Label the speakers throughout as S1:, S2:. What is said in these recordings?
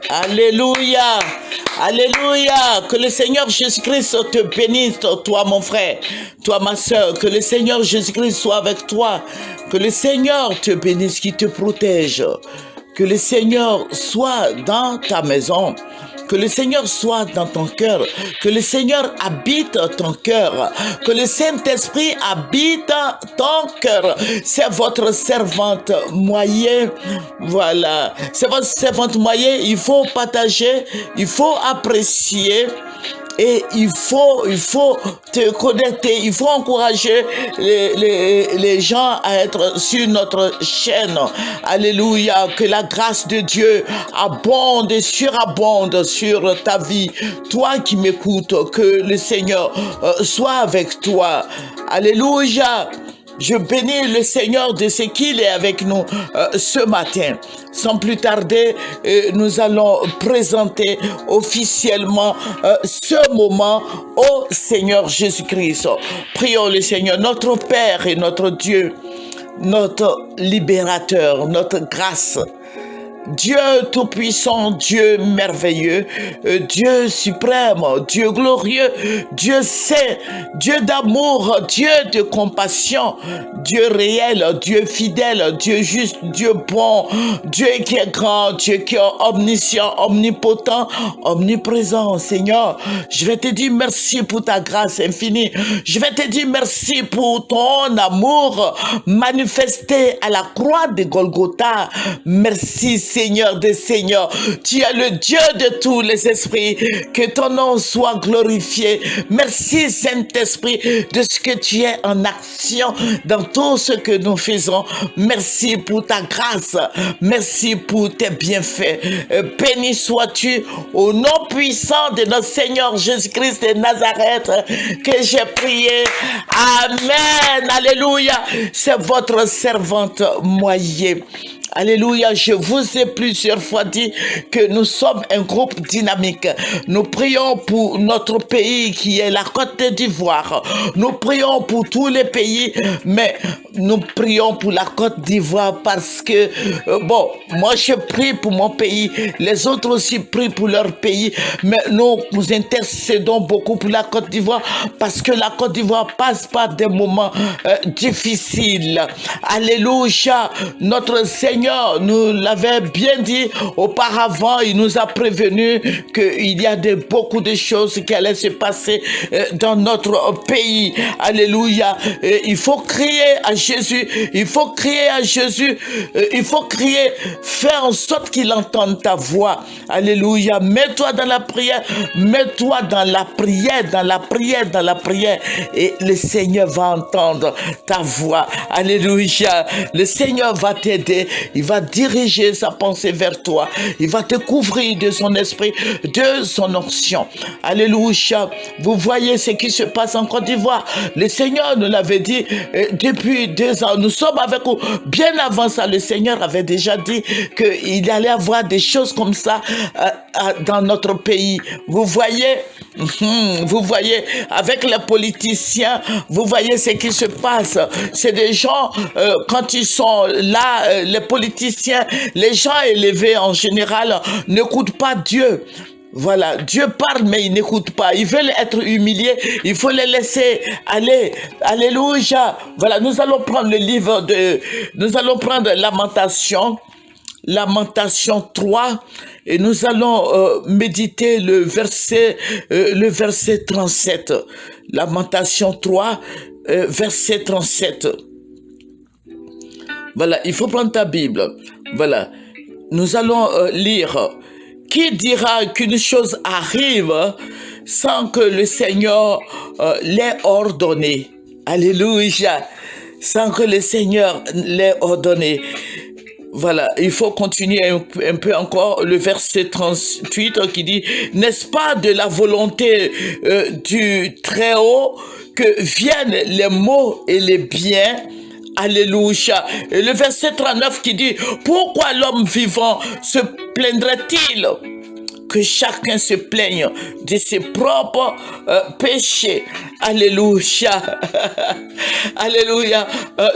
S1: Alléluia. Alléluia. Que le Seigneur Jésus-Christ te bénisse, toi mon frère, toi ma soeur. Que le Seigneur Jésus-Christ soit avec toi. Que le Seigneur te bénisse, qu'il te protège. Que le Seigneur soit dans ta maison. Que le Seigneur soit dans ton cœur. Que le Seigneur habite ton cœur. Que le Saint-Esprit habite ton cœur. C'est votre servante moyenne. Voilà. C'est votre servante moyenne. Il faut partager. Il faut apprécier. Et il faut te connecter, il faut encourager les gens à être sur notre chaîne. Alléluia, que la grâce de Dieu abonde et surabonde sur ta vie. Toi qui m'écoutes, que le Seigneur soit avec toi. Alléluia. Je bénis le Seigneur de ce qu'il est avec nous ce matin. Sans plus tarder, nous allons présenter officiellement ce moment au Seigneur Jésus-Christ. Prions le Seigneur, notre Père et notre Dieu, notre libérateur, notre grâce. Dieu tout-puissant, Dieu merveilleux, Dieu suprême, Dieu glorieux, Dieu saint, Dieu d'amour, Dieu de compassion, Dieu réel, Dieu fidèle, Dieu juste, Dieu bon, Dieu qui est grand, Dieu qui est omniscient, omnipotent, omniprésent. Seigneur, je vais te dire merci pour ta grâce infinie. Je vais te dire merci pour ton amour manifesté à la croix de Golgotha. Merci Seigneur des Seigneurs, tu es le Dieu de tous les esprits, que ton nom soit glorifié. Merci Saint-Esprit de ce que tu es en action dans tout ce que nous faisons. Merci pour ta grâce, merci pour tes bienfaits. Béni sois-tu au nom puissant de notre Seigneur Jésus-Christ de Nazareth que j'ai prié. Amen, alléluia. C'est votre servante moyenne. Alléluia, je vous ai plusieurs fois dit que nous sommes un groupe dynamique. Nous prions pour notre pays qui est la Côte d'Ivoire. Nous prions pour tous les pays, mais nous prions pour la Côte d'Ivoire parce que, moi je prie pour mon pays, les autres aussi prient pour leur pays, mais nous intercédons beaucoup pour la Côte d'Ivoire parce que la Côte d'Ivoire passe par des moments difficiles. Alléluia, notre Seigneur nous l'avait bien dit auparavant, il nous a prévenu qu'il y a beaucoup de choses qui allaient se passer dans notre pays. Alléluia. Il faut crier à Jésus, il faut crier à Jésus, il faut crier, faire en sorte qu'il entende ta voix. Alléluia. Mets-toi dans la prière, mets-toi dans la prière, dans la prière, dans la prière, et le Seigneur va entendre ta voix. Alléluia. Le Seigneur va t'aider. Il va diriger sa pensée vers toi. Il va te couvrir de son esprit, de son onction. Alléluia. Vous voyez ce qui se passe en Côte d'Ivoire. Le Seigneur nous l'avait dit depuis 2 ans. Nous sommes avec vous. Bien avant ça, le Seigneur avait déjà dit qu'il allait avoir des choses comme ça dans notre pays. Vous voyez, avec les politiciens, vous voyez ce qui se passe. C'est des gens, quand ils sont là, les politiciens, les gens élevés en général n'écoutent pas Dieu. Voilà, Dieu parle mais ils n'écoutent pas. Ils veulent être humiliés, il faut les laisser aller. Alléluia. Voilà, nous allons prendre Lamentation 3 et nous allons méditer le verset 37. Lamentation 3, verset 37. Voilà, il faut prendre ta Bible. Voilà, nous allons lire. Qui dira qu'une chose arrive sans que le Seigneur l'ait ordonné? Alléluia. Sans que le Seigneur l'ait ordonné. Voilà, il faut continuer un peu encore le verset 38 qui dit « N'est-ce pas de la volonté du Très-Haut que viennent les maux et les biens ?» Alléluia. Et le verset 39 qui dit « Pourquoi l'homme vivant se plaindrait-il ? que chacun se plaigne de ses propres péchés. Alléluia. Alléluia.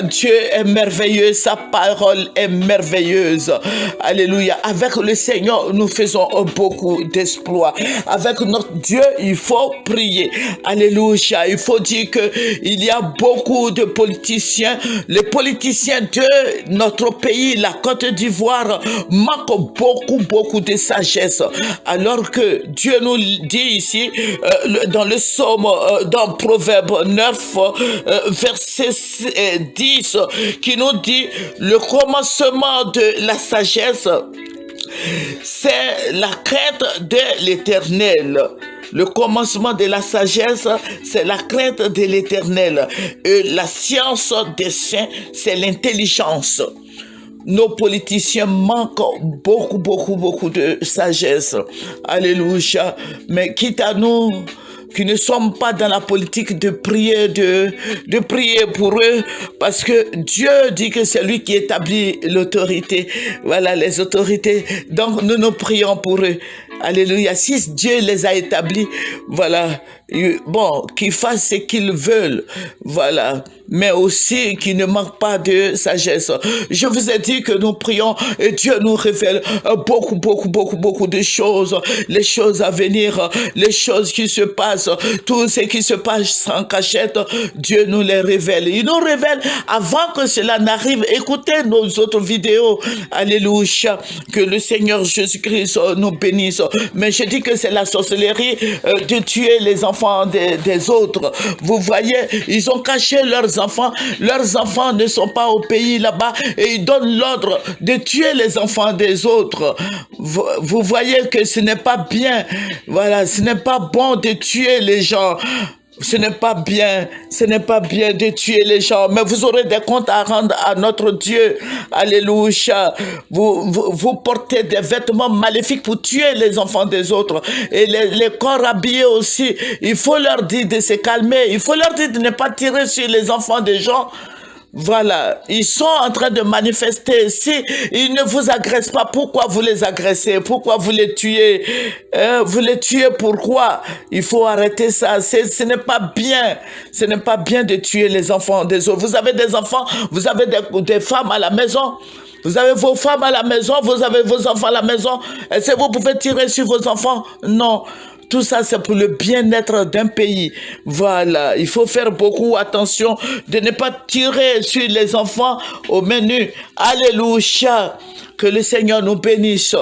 S1: Dieu est merveilleux, sa parole est merveilleuse. Alléluia. Avec le Seigneur, nous faisons beaucoup d'exploits. Avec notre Dieu, il faut prier. Alléluia. Il faut dire que il y a beaucoup de politiciens. Les politiciens de notre pays, la Côte d'Ivoire, manquent beaucoup de sagesse. Alors que Dieu nous dit ici, dans le psaume, dans Proverbe 9, verset 10, qui nous dit, le commencement de la sagesse, c'est la crainte de l'Éternel. Le commencement de la sagesse, c'est la crainte de l'Éternel. Et la science des saints, c'est l'intelligence. Nos politiciens manquent beaucoup de sagesse. Alléluia. Mais quitte à nous qui ne sommes pas dans la politique de prier, de prier pour eux, parce que Dieu dit que c'est lui qui établit l'autorité. Voilà, les autorités. Donc, nous prions pour eux. Alléluia. Si Dieu les a établis, voilà, bon, qu'ils fassent ce qu'ils veulent, voilà, mais aussi qu'ils ne manquent pas de sagesse. Je vous ai dit que nous prions et Dieu nous révèle beaucoup de choses, les choses à venir, les choses qui se passent, tout ce qui se passe en cachette, Dieu nous les révèle. Il nous révèle avant que cela n'arrive. Écoutez nos autres vidéos. Alléluia. Que le Seigneur Jésus-Christ nous bénisse. Mais je dis que c'est la sorcellerie de tuer les enfants des autres. Vous voyez, ils ont caché leurs enfants. Leurs enfants ne sont pas au pays là-bas et ils donnent l'ordre de tuer les enfants des autres. Vous voyez que ce n'est pas bien. Voilà, ce n'est pas bon de tuer les gens. Ce n'est pas bien de tuer les gens, mais vous aurez des comptes à rendre à notre Dieu. Alléluia. Vous portez des vêtements maléfiques pour tuer les enfants des autres. Et les corps habillés aussi, il faut leur dire de se calmer. Il faut leur dire de ne pas tirer sur les enfants des gens. Voilà, ils sont en train de manifester. Si ils ne vous agressent pas, pourquoi vous les agressez? Pourquoi vous les tuez? Vous les tuez pourquoi? Il faut arrêter ça. Ce n'est pas bien. Ce n'est pas bien de tuer les enfants des autres. Vous avez des enfants, vous avez des femmes à la maison. Vous avez vos femmes à la maison, vous avez vos enfants à la maison. Est-ce que vous pouvez tirer sur vos enfants? Non. Tout ça, c'est pour le bien-être d'un pays. Voilà, il faut faire beaucoup attention de ne pas tirer sur les enfants au menu. Alléluia. Que le Seigneur nous bénisse.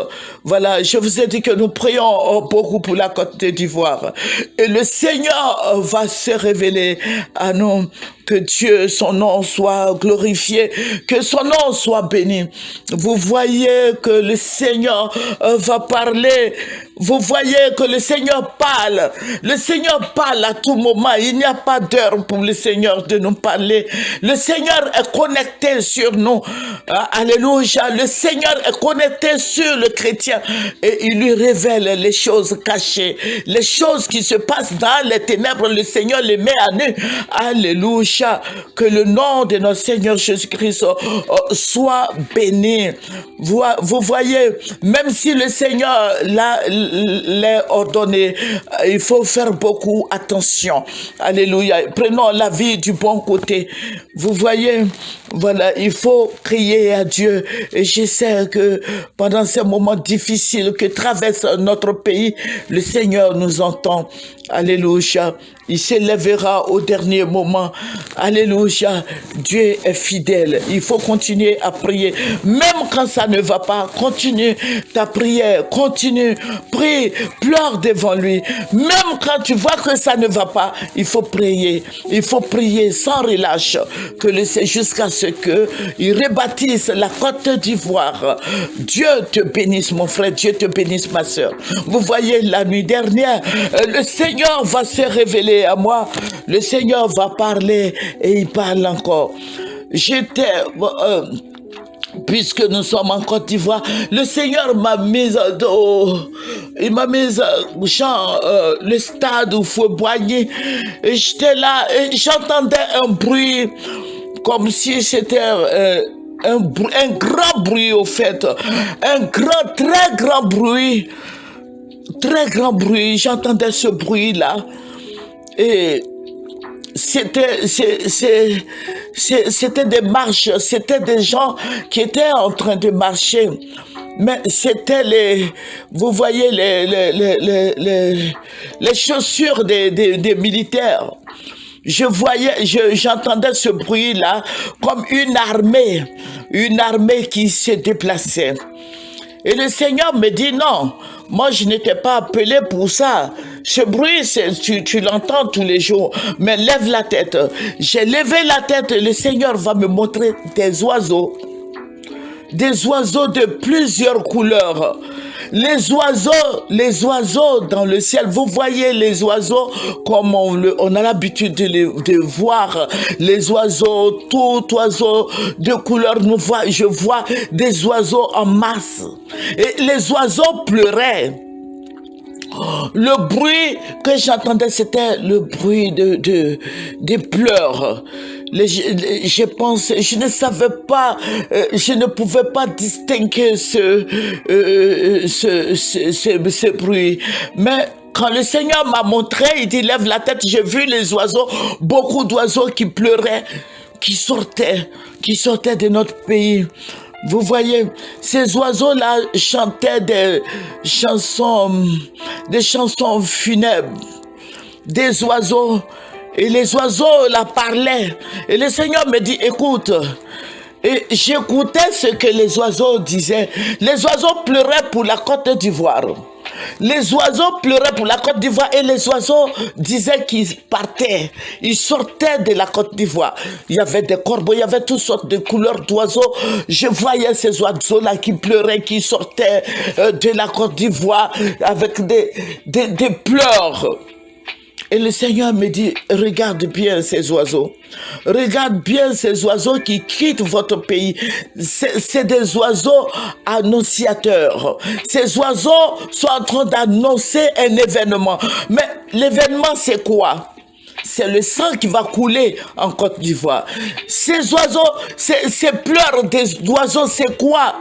S1: Voilà, je vous ai dit que nous prions beaucoup pour la Côte d'Ivoire. Et le Seigneur va se révéler à nous. Que Dieu, son nom soit glorifié, que son nom soit béni. Vous voyez que le Seigneur va parler. Vous voyez que le Seigneur parle. Le Seigneur parle à tout moment. Il n'y a pas d'heure pour le Seigneur de nous parler. Le Seigneur est connecté sur nous. Alléluia. Le Seigneur est connecté sur le chrétien et il lui révèle les choses cachées, les choses qui se passent dans les ténèbres. Le Seigneur les met à nu. Alléluia. Que le nom de notre Seigneur Jésus-Christ soit béni. Vous voyez, même si le Seigneur l'a ordonné, il faut faire beaucoup attention. Alléluia. Prenons la vie du bon côté. Vous voyez, voilà, il faut crier à Dieu. Et je sais que pendant ces moments difficiles que traverse notre pays, le Seigneur nous entend. Alléluia. Il s'élèvera au dernier moment. Alléluia. Dieu est fidèle. Il faut continuer à prier. Même quand ça ne va pas, continue ta prière. Continue. Prie. Pleure devant lui. Même quand tu vois que ça ne va pas, il faut prier. Il faut prier sans relâche. Jusqu'à ce qu'il rebâtisse la Côte d'Ivoire. Dieu te bénisse, mon frère. Dieu te bénisse, ma soeur. Vous voyez, la nuit dernière, le Seigneur va se révéler à moi. Le Seigneur va parler et il parle encore. Puisque nous sommes en Côte d'Ivoire, le Seigneur m'a mise il m'a mise le stade où il faut boigner. Et j'étais là et j'entendais un bruit comme si c'était un grand bruit au fait. Un très grand bruit. très grand bruit, j'entendais ce bruit-là. Et c'était des marches, c'était des gens qui étaient en train de marcher. Mais c'était vous voyez les chaussures des militaires. J'entendais ce bruit-là comme une armée qui se déplaçait. Et le Seigneur me dit non, moi je n'étais pas appelé pour ça. Ce bruit, tu l'entends tous les jours, mais lève la tête. J'ai levé la tête et le Seigneur va me montrer des oiseaux de plusieurs couleurs. Les oiseaux dans le ciel, vous voyez les oiseaux comme on a l'habitude de voir les oiseaux, tout oiseau de couleur, je vois des oiseaux en masse. Et les oiseaux pleuraient. Le bruit que j'entendais, c'était le bruit des pleurs. Je ne savais pas, je ne pouvais pas distinguer ce bruit. Mais quand le Seigneur m'a montré, il dit lève la tête, j'ai vu les oiseaux, beaucoup d'oiseaux qui pleuraient, qui sortaient de notre pays. Vous voyez, ces oiseaux-là chantaient des chansons funèbres, des oiseaux, et les oiseaux là parlaient. Et le Seigneur me dit, écoute, et j'écoutais ce que les oiseaux disaient. Les oiseaux pleuraient pour la Côte d'Ivoire. Les oiseaux pleuraient pour la Côte d'Ivoire et les oiseaux disaient qu'ils partaient. Ils sortaient de la Côte d'Ivoire. Il y avait des corbeaux, il y avait toutes sortes de couleurs d'oiseaux. Je voyais ces oiseaux-là qui pleuraient, qui sortaient de la Côte d'Ivoire avec des pleurs. Et le Seigneur me dit, regarde bien ces oiseaux. Regarde bien ces oiseaux qui quittent votre pays. C'est des oiseaux annonciateurs. Ces oiseaux sont en train d'annoncer un événement. Mais l'événement, c'est quoi? C'est le sang qui va couler en Côte d'Ivoire. Ces oiseaux, ces pleurs des oiseaux, c'est quoi?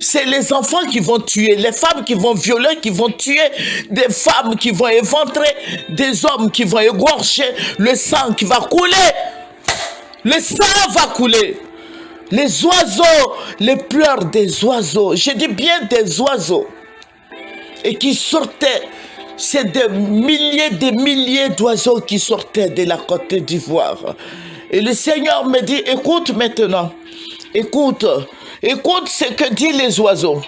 S1: C'est les enfants qui vont tuer, les femmes qui vont violer, qui vont tuer, des femmes qui vont éventrer, des hommes qui vont égorger, le sang qui va couler. Le sang va couler. Les oiseaux, les pleurs des oiseaux, je dis bien des oiseaux, et qui sortaient, c'est des milliers d'oiseaux qui sortaient de la Côte d'Ivoire. Et le Seigneur me dit, écoute maintenant, écoute ce que disent les oiseaux.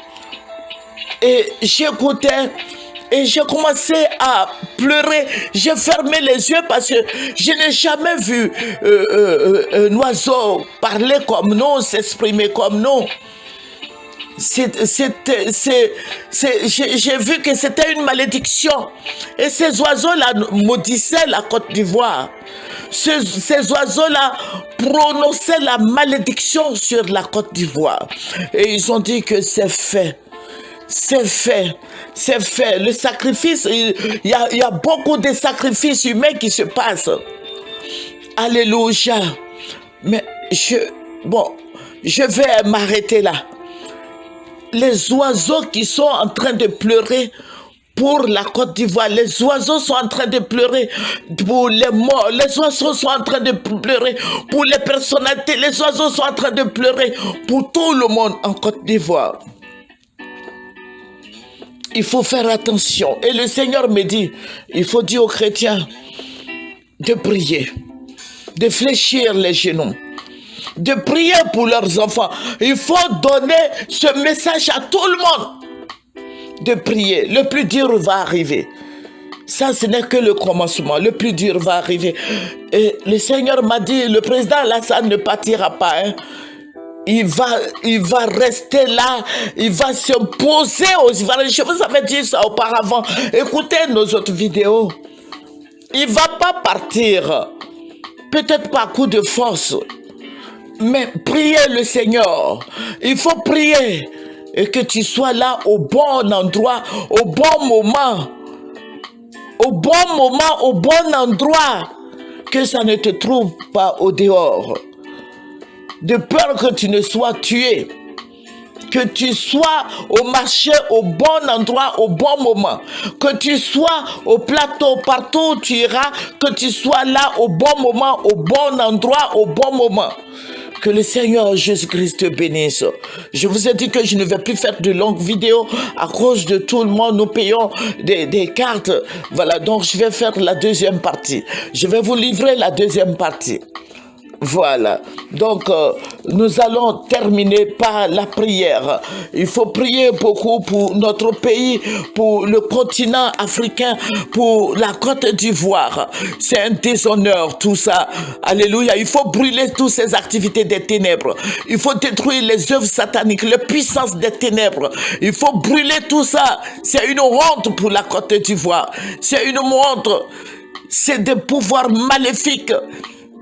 S1: Et j'écoutais et j'ai commencé à pleurer. J'ai fermé les yeux parce que je n'ai jamais vu un oiseau parler comme nous, s'exprimer comme nous. J'ai vu que c'était une malédiction. Et ces oiseaux-là maudissaient la Côte d'Ivoire. Ces oiseaux-là prononçaient la malédiction sur la Côte d'Ivoire. Et ils ont dit que c'est fait. C'est fait. C'est fait. Le sacrifice, il y a beaucoup de sacrifices humains qui se passent. Alléluia. Mais je vais m'arrêter là. Les oiseaux qui sont en train de pleurer pour la Côte d'Ivoire, les oiseaux sont en train de pleurer pour les morts, les oiseaux sont en train de pleurer pour les personnalités, les oiseaux sont en train de pleurer pour tout le monde en Côte d'Ivoire. Il faut faire attention. Et le Seigneur me dit, il faut dire aux chrétiens de prier, de fléchir les genoux, de prier pour leurs enfants. Il faut donner ce message à tout le monde. De prier. Le plus dur va arriver. Ça, ce n'est que le commencement. Le plus dur va arriver. Et le Seigneur m'a dit, le président Alassane ne partira pas. Hein. Il va rester là. Il va s'imposer aux Ivoiriens. Je vous avais dit ça auparavant. Écoutez nos autres vidéos. Il ne va pas partir. Peut-être pas à coup de force. Mais priez le Seigneur. Il faut prier. Et que tu sois là au bon endroit, au bon moment. Au bon moment, au bon endroit. Que ça ne te trouve pas au dehors. De peur que tu ne sois tué. que tu sois au marché au bon endroit, au bon moment, que tu sois au plateau, partout où tu iras, que tu sois là au bon moment, au bon endroit, au bon moment. Que le Seigneur Jésus-Christ te bénisse. Je vous ai dit que je ne vais plus faire de longues vidéos à cause de tout le monde. Nous payons des cartes. Voilà, donc je vais faire la deuxième partie. Je vais vous livrer la deuxième partie. Voilà, donc nous allons terminer par la prière. Il faut prier beaucoup pour notre pays, pour le continent africain, pour la Côte d'Ivoire. C'est un déshonneur tout ça. Alléluia, il faut brûler toutes ces activités des ténèbres. Il faut détruire les œuvres sataniques, les puissances des ténèbres. Il faut brûler tout ça. C'est une honte pour la Côte d'Ivoire. C'est une honte. C'est des pouvoirs maléfiques.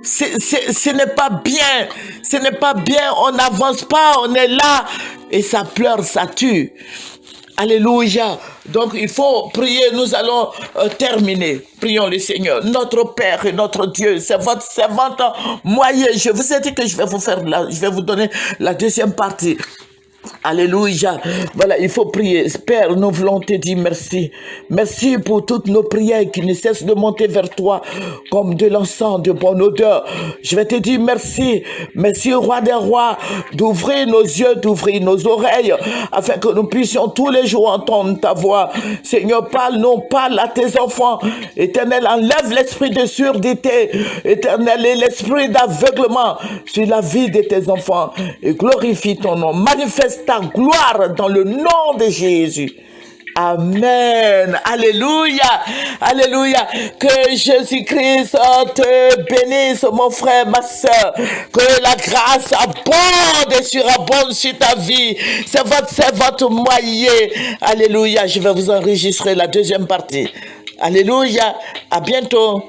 S1: Ce n'est pas bien, ce n'est pas bien, on n'avance pas, on est là et ça pleure, ça tue. Alléluia. Donc il faut prier, nous allons terminer. Prions le Seigneur, notre Père et notre Dieu, c'est votre servante moyen. Je vous ai dit que je vais vous donner la deuxième partie. Alléluia. Voilà, il faut prier. Père, nous voulons te dire merci. Merci pour toutes nos prières qui ne cessent de monter vers toi comme de l'encens de bonne odeur. Je vais te dire merci. Merci, Roi des rois, d'ouvrir nos yeux, d'ouvrir nos oreilles, afin que nous puissions tous les jours entendre ta voix. Seigneur, parle à tes enfants. Éternel, enlève l'esprit de surdité. Éternel, et l'esprit d'aveuglement sur la vie de tes enfants. Et glorifie ton nom. Manifeste ta gloire dans le nom de Jésus. Amen. Alléluia. Alléluia. Que Jésus-Christ te bénisse, mon frère, ma soeur. Que la grâce abonde et surabonde sur ta vie. C'est votre moyen. Alléluia. Je vais vous enregistrer la deuxième partie. Alléluia. À bientôt.